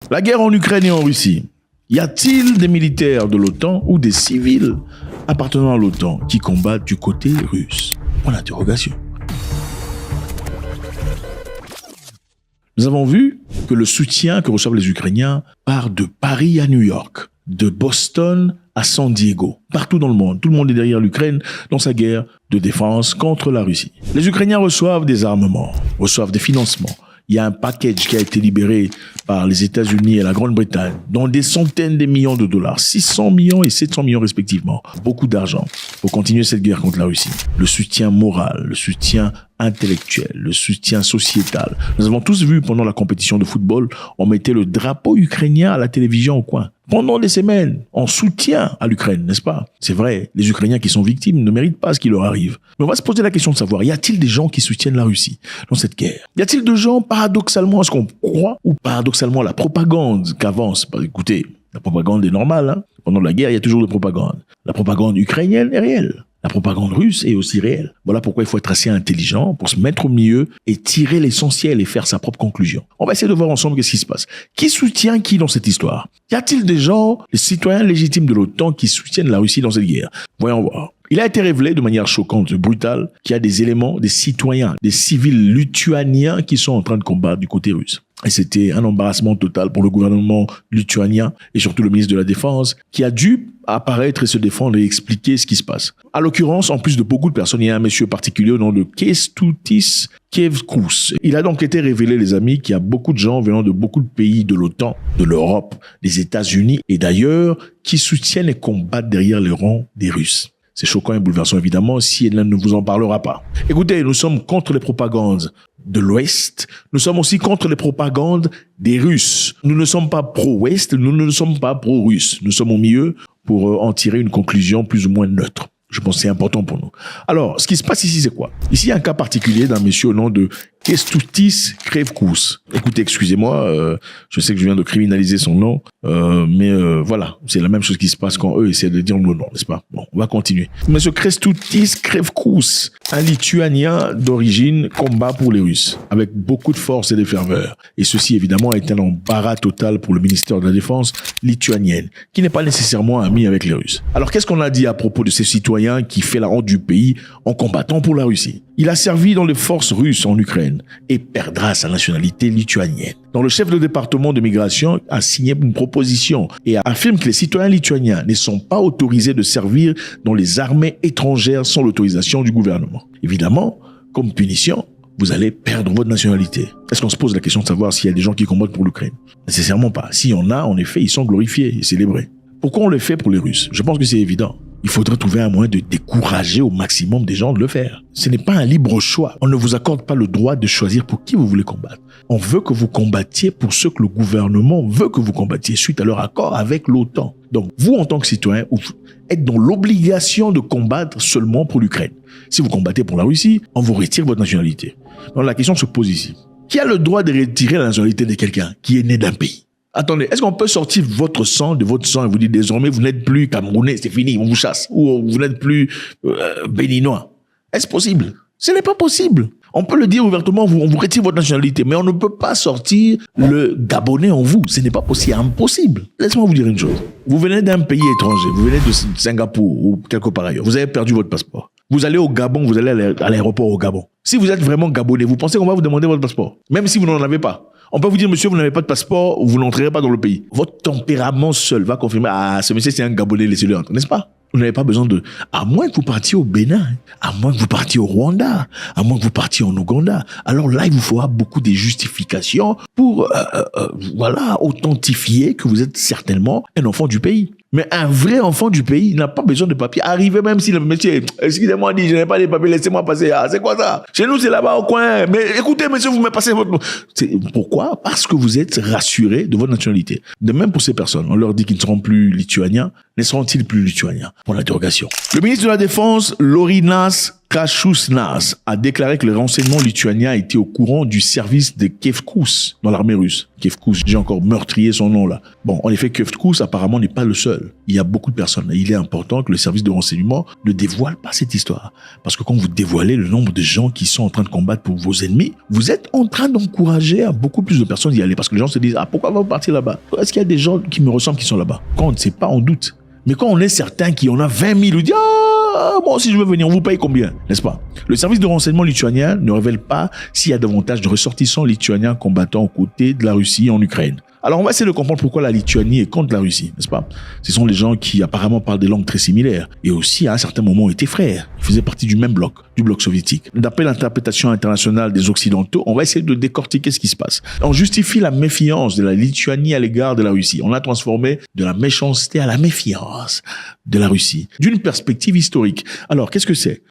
La guerre en Ukraine et en Russie. Y a-t-il des militaires de l'OTAN ou des civils appartenant à l'OTAN qui combattent du côté russe? Point d'interrogation. Nous avons vu que le soutien que reçoivent les Ukrainiens part de Paris à New York, de Boston à San Diego, partout dans le monde. Tout le monde est derrière l'Ukraine dans sa guerre de défense contre la Russie. Les Ukrainiens reçoivent des armements, reçoivent des financements. Il y a un package qui a été libéré par les États-Unis et la Grande-Bretagne, dont des centaines de millions de dollars, 600 millions et 700 millions respectivement. Beaucoup d'argent pour continuer cette guerre contre la Russie. Le soutien moral, le soutien intellectuel, le soutien sociétal. Nous avons tous vu pendant la compétition de football, on mettait le drapeau ukrainien à la télévision au coin. Pendant des semaines, en soutien à l'Ukraine, n'est-ce pas? C'est vrai, les Ukrainiens qui sont victimes ne méritent pas ce qui leur arrive. Mais on va se poser la question de savoir, y a-t-il des gens qui soutiennent la Russie dans cette guerre? Y a-t-il de gens, paradoxalement, à ce qu'on croit, ou paradoxalement à la propagande qu'avance? Écoutez, la propagande est normale, hein? Pendant la guerre, il y a toujours de propagande. La propagande ukrainienne est réelle. La propagande russe est aussi réelle. Voilà pourquoi il faut être assez intelligent pour se mettre au milieu et tirer l'essentiel et faire sa propre conclusion. On va essayer de voir ensemble qu'est-ce qui se passe. Qui soutient qui dans cette histoire? Y a-t-il des gens, les citoyens légitimes de l'OTAN, qui soutiennent la Russie dans cette guerre? Voyons voir. Il a été révélé de manière choquante et brutale qu'il y a des éléments, des citoyens, des civils lituaniens qui sont en train de combattre du côté russe. Et c'était un embarrassement total pour le gouvernement lituanien et surtout le ministre de la Défense qui a dû apparaître et se défendre et expliquer ce qui se passe. À l'occurrence, en plus de beaucoup de personnes, il y a un monsieur particulier au nom de Kęstutis Kevkus. Il a donc été révélé, les amis, qu'il y a beaucoup de gens venant de beaucoup de pays de l'OTAN, de l'Europe, des États-Unis et d'ailleurs qui soutiennent et combattent derrière les rangs des Russes. C'est choquant et bouleversant, évidemment, si elle ne vous en parlera pas. Écoutez, nous sommes contre les propagandes de l'Ouest. Nous sommes aussi contre les propagandes des Russes. Nous ne sommes pas pro-Ouest, nous ne sommes pas pro-Russes. Nous sommes au milieu pour en tirer une conclusion plus ou moins neutre. Je pense que c'est important pour nous. Alors, ce qui se passe ici, c'est quoi? Ici, il y a un cas particulier d'un monsieur au nom de Kęstutis Kevkus. Écoutez, excusez-moi, je sais que je viens de criminaliser son nom, mais voilà, c'est la même chose qui se passe quand eux essaient de dire le nom, n'est-ce pas? Bon, on va continuer. Monsieur Kęstutis Kevkus, un Lituanien d'origine, combat pour les Russes, avec beaucoup de force et de ferveur. Et ceci, évidemment, est un embarras total pour le ministère de la Défense lituanienne, qui n'est pas nécessairement ami avec les Russes. Alors, qu'est-ce qu'on a dit à propos de ces citoyens qui fait la honte du pays en combattant pour la Russie? Il a servi dans les forces russes en Ukraine et perdra sa nationalité lituanienne. Donc le chef de département de migration a signé une proposition et affirme que les citoyens lituaniens ne sont pas autorisés de servir dans les armées étrangères sans l'autorisation du gouvernement. Évidemment, comme punition, vous allez perdre votre nationalité. Est-ce qu'on se pose la question de savoir s'il y a des gens qui combattent pour l'Ukraine? Nécessairement pas. S'il y en a, en effet, ils sont glorifiés et célébrés. Pourquoi on le fait pour les Russes? Je pense que c'est évident. Il faudrait trouver un moyen de décourager au maximum des gens de le faire. Ce n'est pas un libre choix. On ne vous accorde pas le droit de choisir pour qui vous voulez combattre. On veut que vous combattiez pour ce que le gouvernement veut que vous combattiez suite à leur accord avec l'OTAN. Donc, vous, en tant que citoyen, êtes dans l'obligation de combattre seulement pour l'Ukraine. Si vous combattez pour la Russie, on vous retire votre nationalité. Donc, la question se pose ici. Qui a le droit de retirer la nationalité de quelqu'un qui est né d'un pays? Attendez, est-ce qu'on peut sortir votre sang de votre sang et vous dire désormais vous n'êtes plus Camerounais, c'est fini, on vous chasse, ou vous n'êtes plus Béninois? Est-ce possible? Ce n'est pas possible. On peut le dire ouvertement, on vous retire votre nationalité, mais on ne peut pas sortir le Gabonais en vous. Ce n'est pas possible, c'est impossible. Laissez-moi vous dire une chose. Vous venez d'un pays étranger, vous venez de Singapour ou quelque part ailleurs, vous avez perdu votre passeport. Vous allez au Gabon, vous allez à l'aéroport au Gabon. Si vous êtes vraiment Gabonais, vous pensez qu'on va vous demander votre passeport, même si vous n'en avez pas? On peut vous dire, monsieur, vous n'avez pas de passeport, vous n'entrerez pas dans le pays. Votre tempérament seul va confirmer, ce monsieur, c'est un Gabonais, laissez-le entrer, n'est-ce pas? Vous n'avez pas besoin de... À moins que vous partiez au Bénin, à moins que vous partiez au Rwanda, à moins que vous partiez en Ouganda. Alors là, il vous faudra beaucoup de justifications pour, authentifier que vous êtes certainement un enfant du pays. Mais un vrai enfant du pays n'a pas besoin de papier. Arrivez même si le monsieur, excusez-moi, dit, je n'ai pas les papiers, laissez-moi passer. Ah, c'est quoi ça? Chez nous, c'est là-bas au coin. Mais écoutez, monsieur, vous me passez votre... Pourquoi? Parce que vous êtes rassuré de votre nationalité. De même pour ces personnes, on leur dit qu'ils ne seront plus lituaniens. Ne seront-ils plus lituaniens? Pour l'interrogation. Le ministre de la Défense, Laurynas Krasnousnas a déclaré que le renseignement lituanien était au courant du service de Kevkous dans l'armée russe. Kevkous, j'ai encore meurtrier son nom là. Bon, en effet, Kevkous apparemment n'est pas le seul. Il y a beaucoup de personnes. Il est important que le service de renseignement ne dévoile pas cette histoire. Parce que quand vous dévoilez le nombre de gens qui sont en train de combattre pour vos ennemis, vous êtes en train d'encourager à beaucoup plus de personnes d'y aller. Parce que les gens se disent, ah, pourquoi va partir là-bas? Est-ce qu'il y a des gens qui me ressemblent qui sont là-bas? Quand on ne sait pas, on doute. Mais quand on est certain qu'il y en a 20 000, on dit, ah, moi si je veux venir, on vous paye combien? N'est-ce pas? Le service de renseignement lituanien ne révèle pas s'il y a davantage de ressortissants lituaniens combattant aux côtés de la Russie en Ukraine. Alors on va essayer de comprendre pourquoi la Lituanie est contre la Russie, n'est-ce pas? Ce sont les gens qui apparemment parlent des langues très similaires et aussi à un certain moment étaient frères. Ils faisaient partie du même bloc, du bloc soviétique. D'après l'interprétation internationale des Occidentaux, on va essayer de décortiquer ce qui se passe. On justifie la méfiance de la Lituanie à l'égard de la Russie. On a transformé de la méchanceté à la méfiance de la Russie, d'une perspective historique. Alors qu'est-ce que c'est?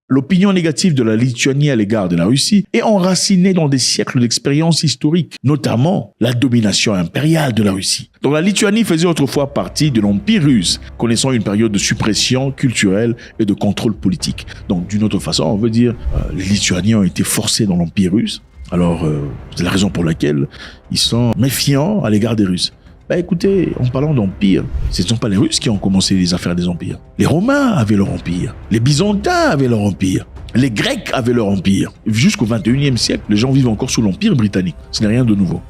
L'opinion négative de la Lituanie à l'égard de la Russie est enracinée dans des siècles d'expérience historique, notamment la domination impériale de la Russie. Donc la Lituanie faisait autrefois partie de l'Empire russe, connaissant une période de suppression culturelle et de contrôle politique. Donc d'une autre façon, on veut dire les Lituaniens ont été forcés dans l'Empire russe. Alors c'est la raison pour laquelle ils sont méfiants à l'égard des Russes. Bah écoutez, en parlant d'empire, ce ne sont pas les Russes qui ont commencé les affaires des empires. Les Romains avaient leur empire. Les Byzantins avaient leur empire. Les Grecs avaient leur empire. Jusqu'au 21e siècle, les gens vivent encore sous l'empire britannique. Ce n'est rien de nouveau.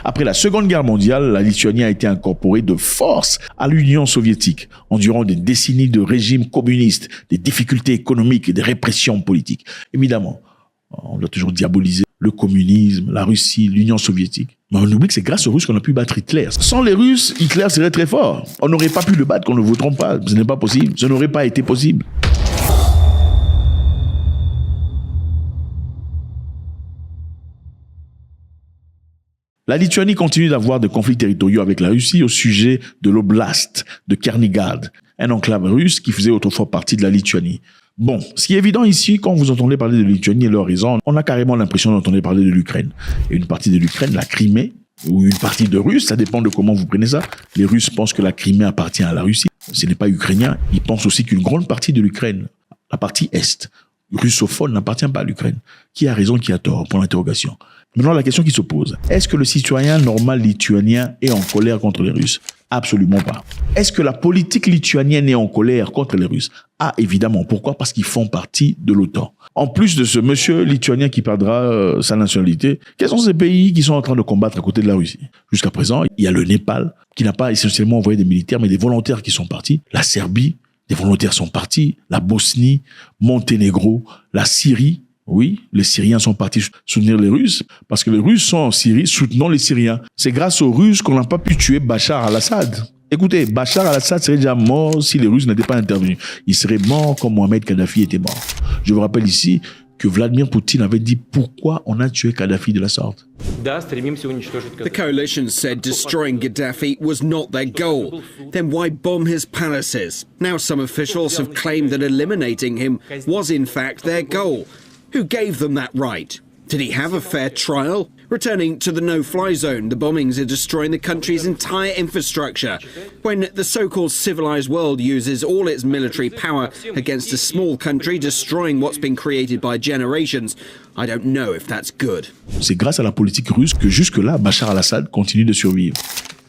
Après la Seconde Guerre mondiale, la Lituanie a été incorporée de force à l'Union soviétique, endurant des décennies de régime communiste, des difficultés économiques et des répressions politiques. Évidemment, on doit toujours diaboliser le communisme, la Russie, l'Union soviétique. Mais on oublie que c'est grâce aux Russes qu'on a pu battre Hitler. Sans les Russes, Hitler serait très fort. On n'aurait pas pu le battre, qu'on ne vous trompe pas. Ce n'est pas possible. Ce n'aurait pas été possible. La Lituanie continue d'avoir des conflits territoriaux avec la Russie au sujet de l'oblast de Kaliningrad, un enclave russe qui faisait autrefois partie de la Lituanie. Bon, ce qui est évident ici, quand vous entendez parler de Lituanie et leur raison, on a carrément l'impression d'entendre parler de l'Ukraine. Et une partie de l'Ukraine, la Crimée, ou une partie de Russe, ça dépend de comment vous prenez ça. Les Russes pensent que la Crimée appartient à la Russie. Ce n'est pas ukrainien. Ils pensent aussi qu'une grande partie de l'Ukraine, la partie est, russophone, n'appartient pas à l'Ukraine. Qui a raison, qui a tort? Pour l'interrogation. Maintenant, la question qui se pose, est-ce que le citoyen normal lituanien est en colère contre les Russes? Absolument pas. Est-ce que la politique lituanienne est en colère contre les Russes? Ah, évidemment. Pourquoi? Parce qu'ils font partie de l'OTAN. En plus de ce monsieur lituanien qui perdra sa nationalité, quels sont ces pays qui sont en train de combattre à côté de la Russie? Jusqu'à présent, il y a le Népal, qui n'a pas essentiellement envoyé des militaires, mais des volontaires qui sont partis. La Serbie, des volontaires sont partis. La Bosnie, Monténégro, la Syrie. Oui, les Syriens sont partis soutenir les Russes parce que les Russes sont en Syrie soutenant les Syriens. C'est grâce aux Russes qu'on n'a pas pu tuer Bachar al-Assad. Écoutez, Bachar al-Assad serait déjà mort si les Russes n'étaient pas intervenus. Il serait mort comme Mohamed Kadhafi était mort. Je vous rappelle ici que Vladimir Poutine avait dit pourquoi on a tué Kadhafi de la sorte. The coalition said destroying Gaddafi was not their goal. Then why bomb his palaces? Now some officials have claimed that eliminating him was in fact their goal. Who gave them that right? Did he have a fair trial? Returning to the no-fly zone, the bombings are destroying the country's entire infrastructure. When the so-called civilized world uses all its military power against a small country destroying what's been created by generations, I don't know if that's good. C'est grâce à la politique russe que jusque-là, Bachar al-Assad continue de survivre.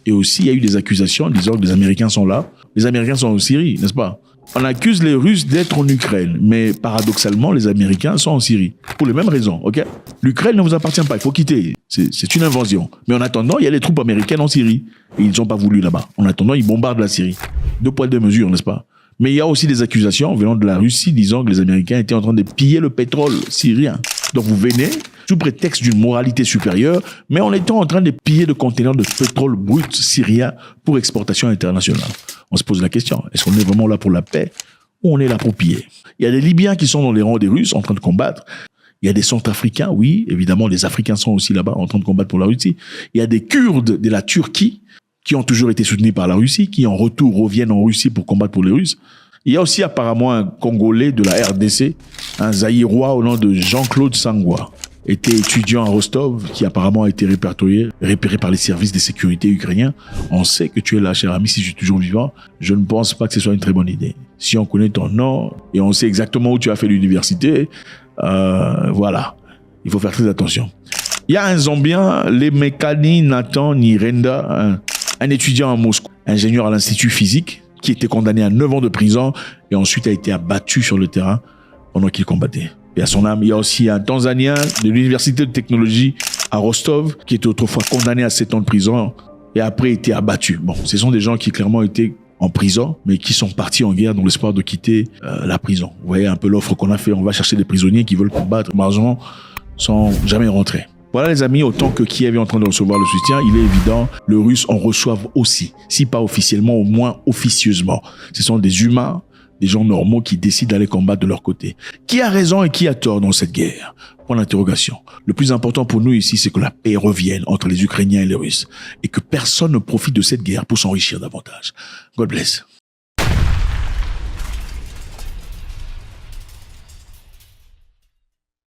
Et aussi, il y a eu des accusations disant que les Américains sont là. Les Américains sont en Syrie, n'est-ce pas? On accuse les Russes d'être en Ukraine, mais paradoxalement, les Américains sont en Syrie. Pour les mêmes raisons, ok? L'Ukraine ne vous appartient pas, il faut quitter. C'est une invasion. Mais en attendant, il y a les troupes américaines en Syrie. Et ils n'ont pas voulu là-bas. En attendant, ils bombardent la Syrie. 2 poids 2 mesures, n'est-ce pas? Mais il y a aussi des accusations venant de la Russie disant que les Américains étaient en train de piller le pétrole syrien. Donc vous venez, sous prétexte d'une moralité supérieure, mais en étant en train de piller de conteneurs de pétrole brut syrien pour exportation internationale. On se pose la question, est-ce qu'on est vraiment là pour la paix ou on est là pour piller? Il y a des Libyens qui sont dans les rangs des Russes en train de combattre. Il y a des Centrafricains, oui, évidemment, les Africains sont aussi là-bas en train de combattre pour la Russie. Il y a des Kurdes de la Turquie qui ont toujours été soutenus par la Russie, qui en retour reviennent en Russie pour combattre pour les Russes. Il y a aussi apparemment un Congolais de la RDC, un Zaïrois au nom de Jean-Claude Sangwa, était étudiant à Rostov, qui apparemment a été repéré par les services de sécurité ukrainiens. On sait que tu es là, cher ami, si je suis toujours vivant. Je ne pense pas que ce soit une très bonne idée. Si on connaît ton nom et on sait exactement où tu as fait l'université, voilà, il faut faire très attention. Il y a un Zambien, Lemekani Nathan Nirenda, un étudiant à Moscou, ingénieur à l'Institut physique, qui était condamné à 9 ans de prison et ensuite a été abattu sur le terrain pendant qu'il combattait. Et à son âme, il y a aussi un Tanzanien de l'université de technologie à Rostov qui était autrefois condamné à 7 ans de prison et après été abattu. Bon, ce sont des gens qui clairement étaient en prison, mais qui sont partis en guerre dans l'espoir de quitter la prison. Vous voyez un peu l'offre qu'on a fait, on va chercher des prisonniers qui veulent combattre malheureusement sans jamais rentrer. Voilà les amis, autant que Kiev est en train de recevoir le soutien, il est évident, les Russes en reçoivent aussi, si pas officiellement, au moins officieusement. Ce sont des humains, des gens normaux qui décident d'aller combattre de leur côté. Qui a raison et qui a tort dans cette guerre? Point d'interrogation. Le plus important pour nous ici, c'est que la paix revienne entre les Ukrainiens et les Russes et que personne ne profite de cette guerre pour s'enrichir davantage. God bless.